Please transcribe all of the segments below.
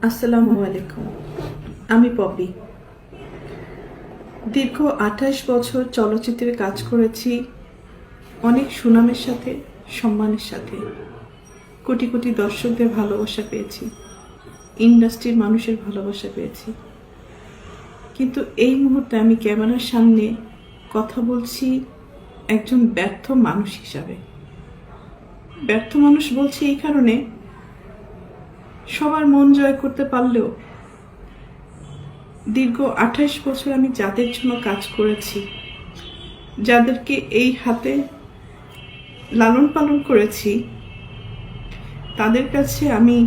আসসালামু আলাইকুম। আমি পপি। দীর্ঘ ২৮ বছর চলচ্চিত্রে কাজ করেছি, অনেক সুনামের সাথে, সম্মানের সাথে। কোটি কোটি দর্শকদের ভালোবাসা পেয়েছি, ইন্ডাস্ট্রির মানুষের ভালোবাসা পেয়েছি। কিন্তু এই মুহূর্তে আমি ক্যামেরার সামনে কথা বলছি একজন ব্যর্থ মানুষ হিসাবে। ব্যর্থ মানুষ বলছি এই কারণে, সবার মন জয় করতে পারলেও দীর্ঘ ২৮ বছর আমি যাদের জন্য কাজ করেছি, যাদেরকে এই হাতে লালন পালন করেছি, তাদের কাছে আমি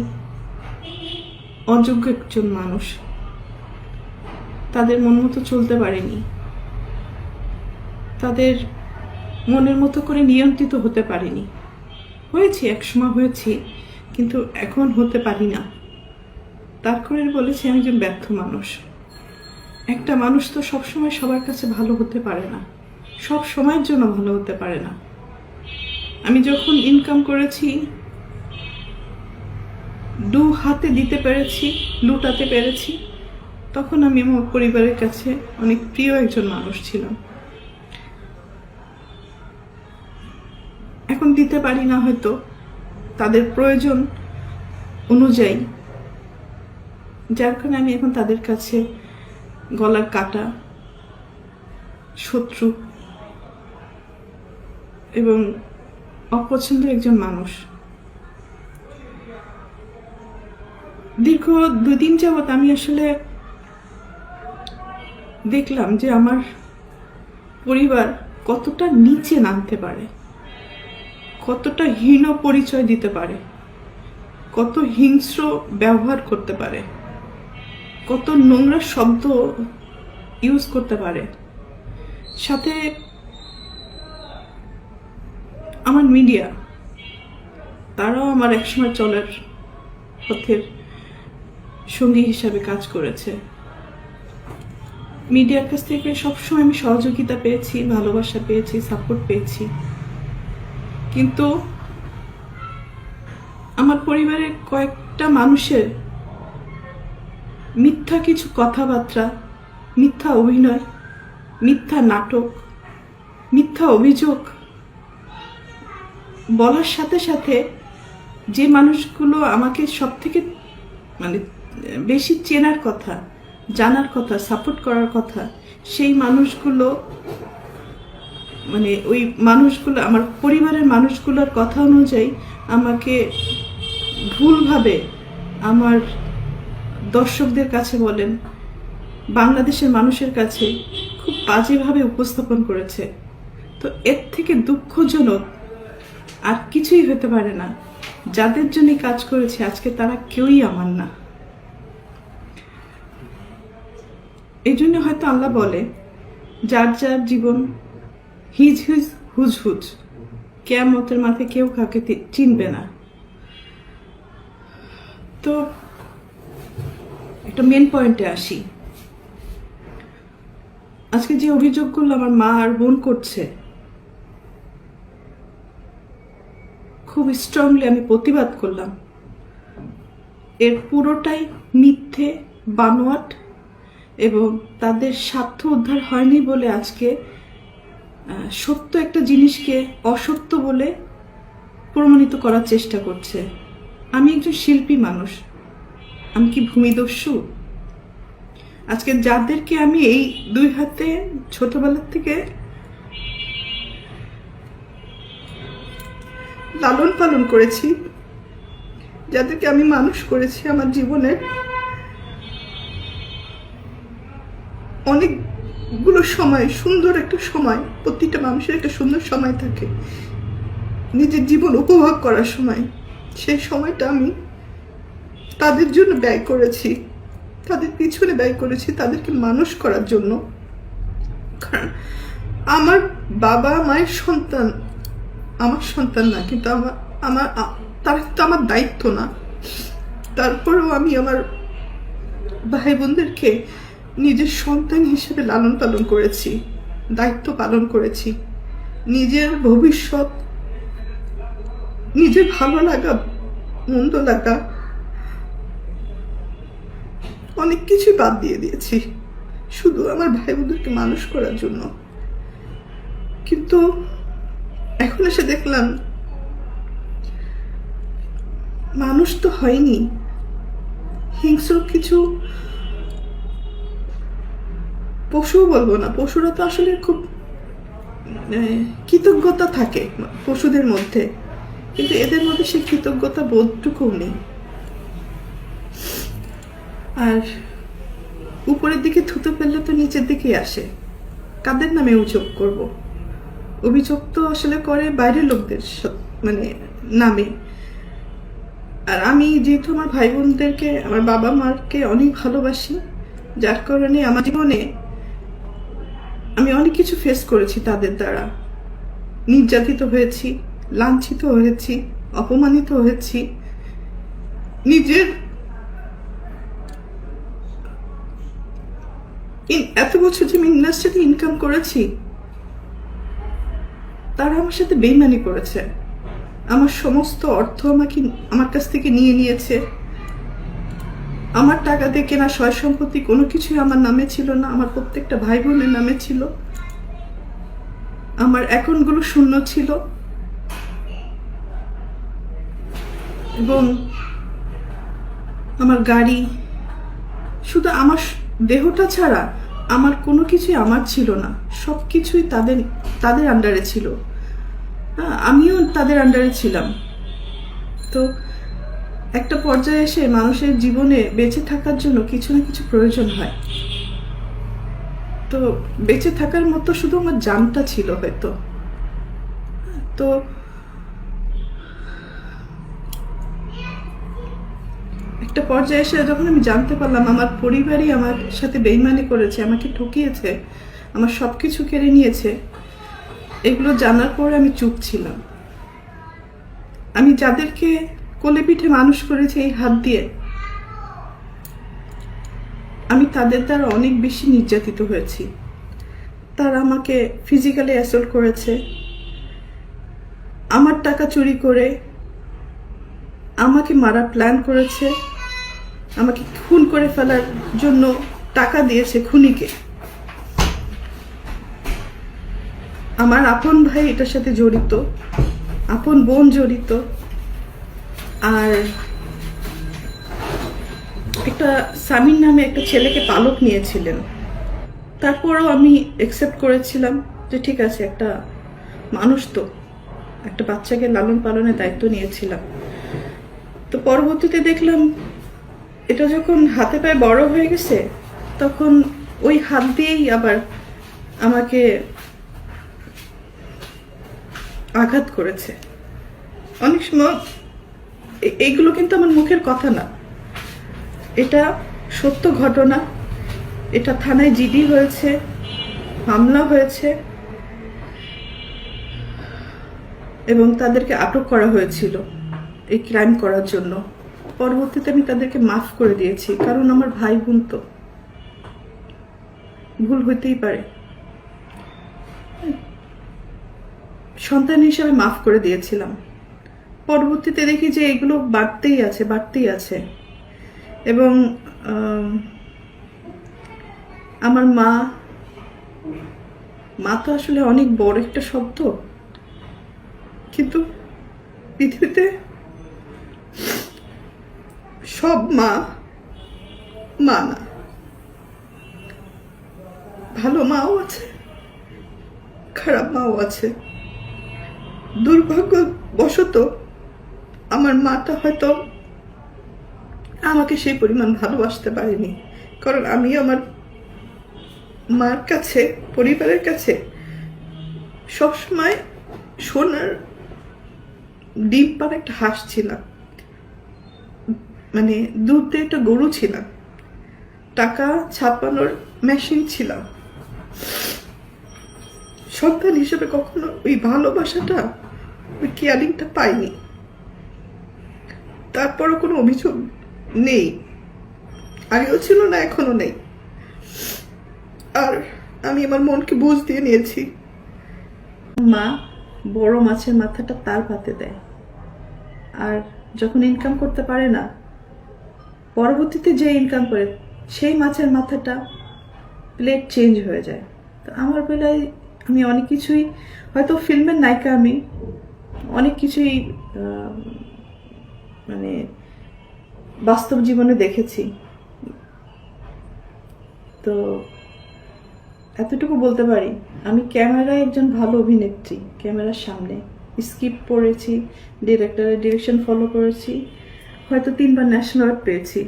অযোগ্য একজন মানুষ। তাদের মন মতো চলতে পারিনি, তাদের মনের মতো করে নিয়ন্ত্রিত হতে পারিনি। হয়েছি, একসময় হয়েছি, কিন্তু এখন হতে পারি না। তার করে বলেছি আমি একজন ব্যর্থ মানুষ। একটা মানুষ তো সবসময় সবার কাছে ভালো হতে পারে না, সব সময়ের জন্য ভালো হতে পারে না। আমি যখন ইনকাম করেছি, দু হাতে দিতে পেরেছি, লুটাতে পেরেছি, তখন আমি আমার পরিবারের কাছে অনেক প্রিয় একজন মানুষ ছিলাম। এখন দিতে পারি না, হয়তো তাদের প্রয়োজন অনুযায়ী, যার কারণে আমি এখন তাদের কাছে গলার কাটা, শত্রু এবং অপছন্দের একজন মানুষ। দীর্ঘ 2 দিন যাবৎ আমি আসলে দেখলাম যে আমার পরিবার কতটা নিচে নামতে পারে, কতটা হীন পরিচয় দিতে পারে, কত হিংস্র ব্যবহার করতে পারে, কত নোংরা শব্দ ইউজ করতে পারে। সাথে আমার মিডিয়া, তারাও আমার একসময় চলার পথের সঙ্গী হিসাবে কাজ করেছে। মিডিয়ার কাছ থেকে সবসময় আমি সহযোগিতা পেয়েছি, ভালোবাসা পেয়েছি, সাপোর্ট পেয়েছি। কিন্তু আমার পরিবারের কয়েকটা মানুষের মিথ্যা কিছু কথাবার্তা, মিথ্যা অভিনয়, মিথ্যা নাটক, মিথ্যা অভিযোগ বলার সাথে সাথে যে মানুষগুলো আমাকে সব থেকে বেশি চেনার কথা, জানার কথা, সাপোর্ট করার কথা, সেই মানুষগুলো ওই মানুষগুলো আমার পরিবারের মানুষগুলোর কথা অনুযায়ী আমাকে ভুলভাবে আমার দর্শকদের কাছে বলেন, বাংলাদেশের মানুষের কাছে খুব বাজেভাবে উপস্থাপন করেছে। তো এর থেকে দুঃখজনক আর কিছুই হতে পারে না। যাদের জন্য কাজ করেছে আজকে তারা কেউই আমার না। এই জন্য হয়তো আল্লাহ বলে, যার যার জীবন হিজ হিজ হুজ হুজ, কিয়ামতের মাঠে কেউ কাউকে চিনবে না। তো একটা মেন পয়েন্টে আসি। আজকে যে অভিযোগগুলো আমার মা আর বোন করছে, খুব স্ট্রংলি আমি প্রতিবাদ করলাম। এর পুরোটাই মিথ্যে, বানোয়াট, এবং তাদের স্বার্থ উদ্ধার হয়নি বলে আজকে সত্য একটা জিনিসকে অসত্য বলে প্রমাণিত করার চেষ্টা করছে। আমি একজন শিল্পী মানুষ, আমি কি ভূমিদস্যু? আজকে যাদেরকে আমি এই 2 হাতে ছোটবেলার থেকে লালন পালন করেছি, যাদেরকে আমি মানুষ করেছি, আমার জীবনের অনেকগুলো সময়, সুন্দর একটা সময়, প্রতিটা মানুষের একটা সুন্দর সময় থাকে নিজের জীবন উপভোগ করার সময়। সেই সময়টা আমি তাদের জন্য ব্যয় করেছি, তাদের পিছনে ব্যয় করেছি, তাদেরকে মানুষ করার জন্য। কারণ আমার বাবা মায়ের সন্তান আমার সন্তান না, কিন্তু তারা কিন্তু আমার দায়িত্ব না। তারপরেও আমি আমার ভাই বোনদেরকে নিজের সন্তান হিসেবে লালন পালন করেছি, দায়িত্ব পালন করেছি। নিজের ভবিষ্যৎ, নিজের ভালো লাগা, মন্দ লাগা অনেক কিছুই বাদ দিয়ে দিয়েছি শুধু আমার ভাই বোনদেরকে মানুষ করার জন্য। কিন্তু এখন এসে দেখলাম মানুষ তো হয়নি, হিংস্র কিছু পশুও বলবো না, পশুরা তো আসলে খুব কৃতজ্ঞতা থাকে পশুদের মধ্যে, কিন্তু এদের মধ্যে সেই কৃতজ্ঞতা বোধটুকু নেই। আর উপরের দিকে থুতো ফেললে তো নিচের দিকেই আসে। কাদের নামে অভিযোগ করব? অভিযোগ তো আসলে করে বাইরের লোকদের মানে নামে। আর আমি যেহেতু আমার ভাই বোনদেরকে, আমার বাবা মাকে অনেক ভালোবাসি, যার কারণে আমার জীবনে আমি অনেক কিছু ফেস করেছি তাদের দ্বারা। নির্যাতিত হয়েছি, লাঞ্ছিত হয়েছি, অপমানিত হয়েছি। নিজের এত বছর যে আমি ইন্ডাস্ট্রিতে ইনকাম করেছি, তারা আমার সাথে বেইমানি করেছে। আমার সমস্ত অর্থ আমার কাছ থেকে নিয়ে নিয়েছে। আমার টাকা দিয়ে কেনা সয় সম্পত্তি কোনো কিছুই আমার নামে ছিল না, আমার প্রত্যেকটা ভাই বোনের নামে ছিল। আমার অ্যাকাউন্টগুলো শূন্য ছিল এবং আমার গাড়ি, শুধু আমার দেহটা ছাড়া আমার কোনো কিছুই আমার ছিল না। সব কিছুই তাদের আন্ডারে ছিল। আমিও তাদের আন্ডারে ছিলাম। তো একটা পর্যায়ে এসে মানুষের জীবনে বেঁচে থাকার জন্য কিছু না কিছু প্রয়োজন হয়। তো বেঁচে থাকার মতো শুধু আমার জানটা ছিল হয়তো। তো একটা পর্যায়ে এসে যখন আমি জানতে পারলাম আমার পরিবারই আমার সাথে বেইমানি করেছে, আমাকে ঠকিয়েছে, আমার সব কিছু কেড়ে নিয়েছে, এগুলো জানার পরে আমি চুপ ছিলাম। আমি যাদেরকে কোলে পিঠে মানুষ করেছি এই হাত দিয়ে, আমি তাদের দ্বারা অনেক বেশি নির্যাতিত হয়েছি। তারা আমাকে ফিজিক্যালি অ্যাসল্ট করেছে, আমার টাকা চুরি করে আমাকে মারার প্ল্যান করেছে, আমাকে খুন করে ফেলার জন্য টাকা দিয়েছে খুনিকে। আমার আপন ভাই এটার সাথে জড়িত, আপন বোন জড়িত, আর একটা সামিন নামে একটা ছেলেকে পালক নিয়েছিলেন। তারপরও আমি অ্যাকসেপ্ট করেছিলাম যে ঠিক আছে, একটা মানুষ তো, একটা বাচ্চাকে লালন পালনের দায়িত্ব নিয়েছিলাম। তো পরবর্তীতে দেখলাম এটা যখন হাতে পায়ে বড় হয়ে গেছে, তখন ওই হাত দিয়েই আবার আমাকে আঘাত করেছে। অনেক সময় এইগুলো কিন্তু আমার মুখের কথা না, এটা সত্য ঘটনা। এটা থানায় জিডি হয়েছে, মামলা হয়েছে এবং তাদেরকে আটক করা হয়েছিল এই ক্রাইম করার জন্য। পরবর্তীতে আমি তাদেরকে মাফ করে দিয়েছি, কারণ আমার ভাই বোন তো, ভুল হইতেই পারে। সন্তান হিসেবে মাফ করে দিয়েছিলাম। পরবর্তীতে দেখি যে এগুলো বাড়তেই আছে এবং আমার মা তো আসলে অনেক বড় একটা শব্দ, কিন্তু পৃথিবীতে সব মা না, ভালো মাও আছে, খারাপ মাও আছে। দুর্ভাগ্যবশত আমার মাটা হয়তো আমাকে সেই পরিমাণ ভালোবাসতে পারেনি, কারণ আমি আমার মার কাছে, পরিবারের কাছে সবসময় সোনার ডিম পাড়া একটা হাঁস ছিলাম, মানে দুধ দিয়ে একটা গরু ছিলাম, টাকা ছাপানোর মেশিন ছিলাম। সন্তান হিসেবে কখনো ওই ভালোবাসাটা, ওই কেয়ারিংটা পাইনি। তারপরও কোনো অভিযোগ নেই, আগেও ছিল না, এখনো নেই। আর আমি আমার মনকে বুঝ দিয়ে নিয়েছি, মা বড় মাছের মাথাটা তার পাতে দেয়। আর যখন ইনকাম করতে পারে না, পরবর্তীতে যে ইনকাম করে সেই মাছের মাথাটা প্লেট চেঞ্জ হয়ে যায়। তো আমার বেলায় আমি অনেক কিছুই, হয়তো ফিল্মের নায়িকা আমি অনেক কিছুই মানে বাস্তব জীবনে দেখেছি। তো এতটুকু বলতে পারি, আমি ক্যামেরায় একজন ভালো অভিনেত্রী। ক্যামেরার সামনে স্ক্রিপ্ট পড়েছি, ডিরেক্টরের ডিরেকশন ফলো করেছি, হয়তো 3বার ন্যাশনাল অ্যাওয়ার্ড পেয়েছি।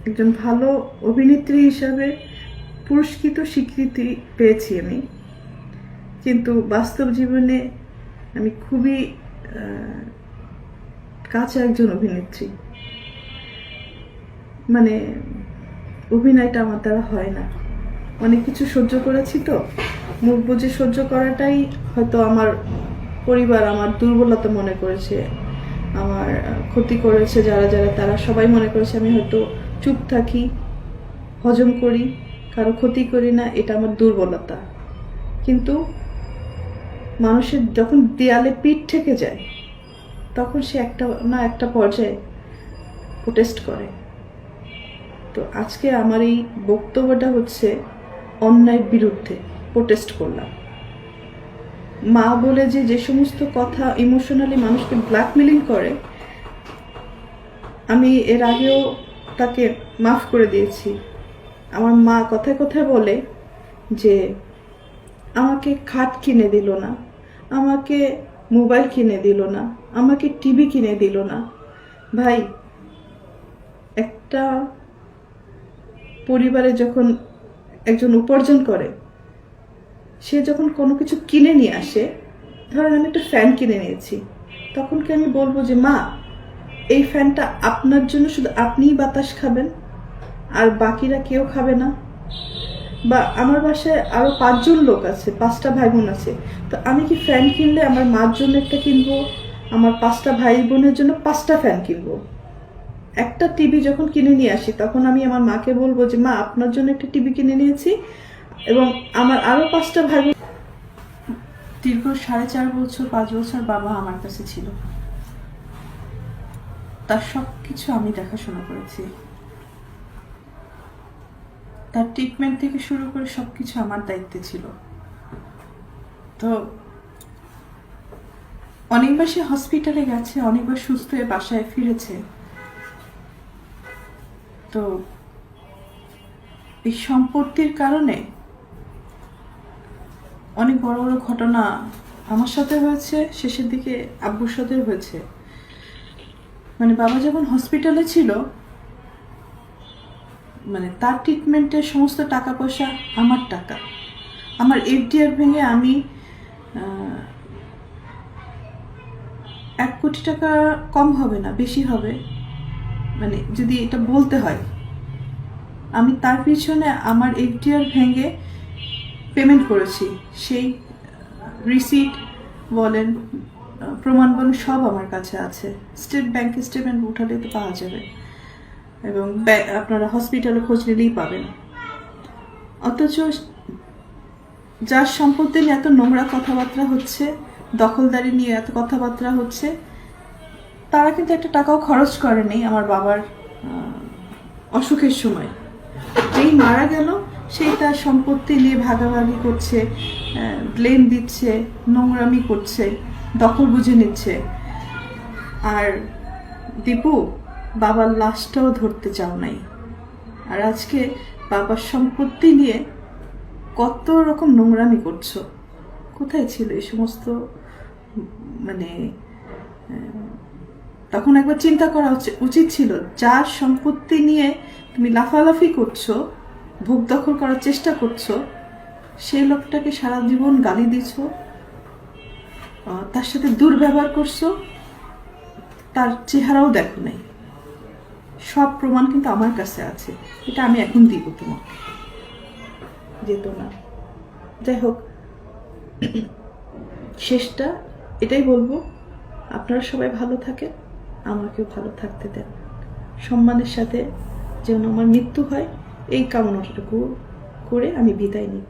একজন ভালো অভিনেত্রী হিসাবে পুরস্কৃত স্বীকৃতি পেয়েছি আমি। কিন্তু বাস্তব জীবনে আমি খুবই কাঁচা একজন অভিনেত্রী। মানে অভিনয়টা আমার দ্বারা হয় না। অনেক কিছু সহ্য করেছি, তো মুখ বুজে সহ্য করাটাই হয়তো আমার পরিবার আমার দুর্বলতা মনে করেছে, আমার ক্ষতি করেছে যারা যারা, তারা সবাই মনে করেছে আমি হয়তো চুপ থাকি, হজম করি, কারো ক্ষতি করি না, এটা আমার দুর্বলতা। কিন্তু মানুষের যখন দেয়ালে পিঠ ঠেকে যায়, তখন সে একটা না একটা পর্যায়ে প্রোটেস্ট করে। তো আজকে আমার এই বক্তব্যটা হচ্ছে অন্যায়ের বিরুদ্ধে প্রোটেস্ট করলাম। মা বলে যে সমস্ত কথা ইমোশনালি মানুষকে ব্ল্যাকমেলিং করে, আমি এর আগেও তাকে মাফ করে দিয়েছি। আমার মা কথায় কথায় বলে যে আমাকে খাট কিনে দিল না, আমাকে মোবাইল কিনে দিল না, আমাকে টিভি কিনে দিল না। ভাই, একটা পরিবারে যখন একজন উপার্জন করে, সে যখন কোনো কিছু কিনে নিয়ে আসে, ধরেন আমি একটা ফ্যান কিনে নিয়েছি, তখন কি আমি বলবো যে মা এই ফ্যানটা আপনার জন্য শুধু আপনিই বাতাস খাবেন আর বাকিরা কেউ খাবে না? বা আমার বাসায় আরো 5 জন লোক আছে, 5টা ভাই বোন আছে, তো আমি কি ফ্যান কিনলে আমার মার জন্য একটা কিনবো, আমার 5টা ভাই বোনের জন্য 5টা ফ্যান কিনবো? একটা টিভি যখন কিনে নিয়ে আসি, তখন আমি আমার মাকে বলবো যে মা আপনার জন্য একটা টিভি কিনে নিয়েছি, এবং আমার আরো 5টা ভাই বোন। দীর্ঘ 4.5 বছর 5 বছর বাবা আমার কাছে ছিল, তার সবকিছু আমি দেখাশোনা করেছি। তার ট্রিটমেন্ট থেকে শুরু করে সবকিছু আমার দায়িত্বে ছিল। তো অনেকবার সে হসপিটালে গেছে, অনেকবার সুস্থ হয়ে বাসায় ফিরেছে। তো এই সম্পত্তির কারণে অনেক বড় বড় ঘটনা আমার সাথে হয়েছে, শেষের দিকে আব্বুর সাথে হয়েছে। মানে বাবা যখন হসপিটালে ছিল, মানে তার ট্রিটমেন্টের সমস্ত টাকা পয়সা আমার টাকা। আমার এফডিআর ভেঙে আমি 1 কোটি টাকা কম হবে না, বেশি হবে, মানে যদি এটা বলতে হয়। আমি তার পিছনে আমার এফডিআর ভেঙে পেমেন্ট করেছি। সেই রিসিট বলেন, প্রমাণ বলেন, সব আমার কাছে আছে। স্টেট ব্যাংকে স্টেটমেন্ট উঠালে তো পাওয়া যাবে, এবং আপনারা হসপিটালে খোঁজ নিলেই পাবেন। অথচ যার সম্পত্তি নিয়ে এত নোংরা কথাবার্তা হচ্ছে, দখলদারি নিয়ে এত কথাবার্তা হচ্ছে, তারা কিন্তু একটা টাকাও খরচ করেনি আমার বাবার অসুখের সময়। যেই মারা গেল, সেই তার সম্পত্তি নিয়ে ভাগাভাগি করছে, ব্লেম দিচ্ছে, নোংরামি করছে, দখল বুঝে নিচ্ছে। আর দীপু, বাবার লাশটাও ধরতে চাও নাই। আর আজকে বাবার সম্পত্তি নিয়ে কত রকম নোংরামি করছো। কোথায় ছিল এই সমস্ত? মানে তখন একবার চিন্তা করা উচিত ছিল, যার সম্পত্তি নিয়ে তুমি লাফালাফি করছো, ভোগ দখল করার চেষ্টা করছো, সেই লোকটাকে সারা জীবন গালি দিচ্ছ, তার সাথে দুর্ব্যবহার করছো, তার চেহারাও দেখো নাই। সব প্রমাণ কিন্তু আমার কাছে আছে, এটা আমি এখন দিব তোমাকে, যেত না। যাই হোক, শেষটা এটাই বলবো, আপনারা সবাই ভালো থাকেন, আমাকেও ভালো থাকতে দেন, সম্মানের সাথে যেন আমার মৃত্যু হয়, এই কামনাটুকু করে আমি বিদায় নিই।